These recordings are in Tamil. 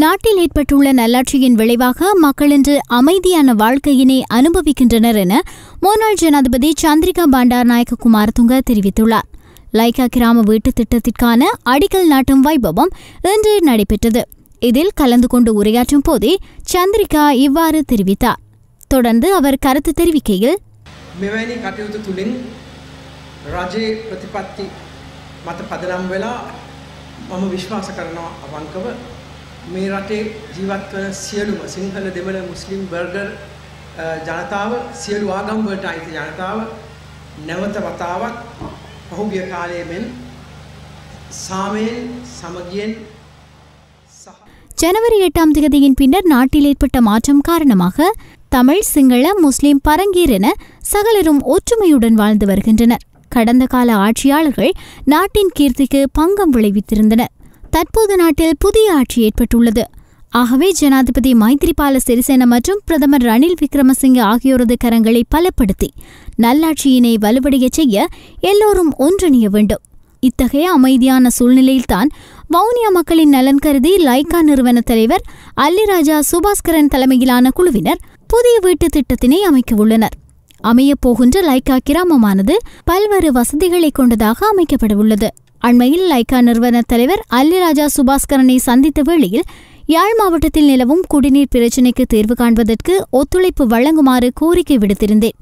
நாட்டில் ஏற்பட்டுள்ள நல்லாட்சியின் விளைவாக மக்கள் இன்று அமைதியான வாழ்க்கையினை அனுபவிக்கின்றனர் என முன்னாள் ஜனாதிபதி சந்திரிகா பண்டாரநாயக்க குமாரதுங்க தெரிவித்துள்ளார். லைக்கா கிராம வீட்டு திட்டத்திற்கான அடிக்கல் நாட்டும் வைபவம் இன்று நடைபெற்றது. இதில் கலந்து கொண்டு உரையாற்றும் போதே சந்திரிகா இவ்வாறு தெரிவித்தார். தொடர்ந்து அவர் கருத்து தெரிவிக்கையில், මෙවැනි කටයුතු තුලින් රජයේ ප්‍රතිපත්ති මත පදනම් වෙලා මම විශ්වාස කරනවා අවංකව මේ රටේ ජීවත් වන සියලුම සිංහල දෙමළ මුස්ලිම් බර්ගර් ජනතාව සියලු ආගම් වලට අයිති ජනතාව නැවත වතාවක් පහුගිය කාලයේ මෙන් සාමයෙන් සමගියෙන් ஜனவரி 8ஆம் தேதியின் பின்னர் நாட்டில் ஏற்பட்ட மாற்றம் காரணமாக தமிழ், சிங்கள, முஸ்லிம், பரங்கீர் என சகலரும் ஒற்றுமையுடன் வாழ்ந்து வருகின்றனர். கடந்த கால ஆட்சியாளர்கள் நாட்டின் கீர்த்திக்கு பங்கம் விளைவித்திருந்தனர். தற்போது நாட்டில் புதிய ஆட்சி ஏற்பட்டுள்ளது. ஆகவே ஜனாதிபதி மைத்ரிபால சிறிசேன மற்றும் பிரதமர் ரணில் விக்ரமசிங்கே ஆகியோரது கரங்களை பலப்படுத்தி நல்லாட்சியினை வலுவடைய செய்ய எல்லோரும் ஒன்றிணைய வேண்டும். இத்தகைய அமைதியான சூழ்நிலையில்தான் வவுனியா மக்களின் நலன் கருதி லைக்கா நிறுவன தலைவர் அல்லிராஜா சுபாஸ்கரன் தலைமையிலான குழுவினர் புதிய வீட்டு திட்டத்தினை அமைக்கவுள்ளனர். அமையப்போகின்ற லைக்கா கிராமமானது பல்வேறு வசதிகளை கொண்டதாக அமைக்கப்படவுள்ளது. அண்மையில் லைக்கா நிறுவன தலைவர் அல்லிராஜா சுபாஸ்கரனை சந்தித்த வேளையில் யாழ் மாவட்டத்தில் நிலவும் குடிநீர் பிரச்சினைக்கு தீர்வு காண்பதற்கு ஒத்துழைப்பு வழங்குமாறு கோரிக்கை விடுத்திருந்தேன்.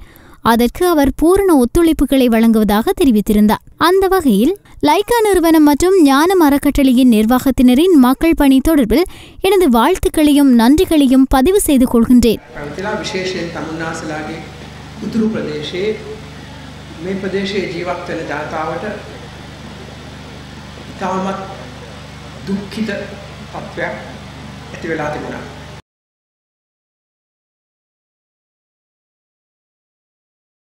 அதற்கு அவர் பூரண ஒத்துழைப்புகளை வழங்குவதாக தெரிவித்திருந்தார். அந்த வகையில் லைக்கா நிறுவனம் மற்றும் ஞானம் அறக்கட்டளையின் நிர்வாகத்தினரின் மக்கள் பணி தொடர்பில் எனது வாழ்த்துக்களையும் நன்றிகளையும் பதிவு செய்து கொள்கின்றேன். දුක්ඛිත තත්ත්වයක් ඇති වෙලා තිබුණා.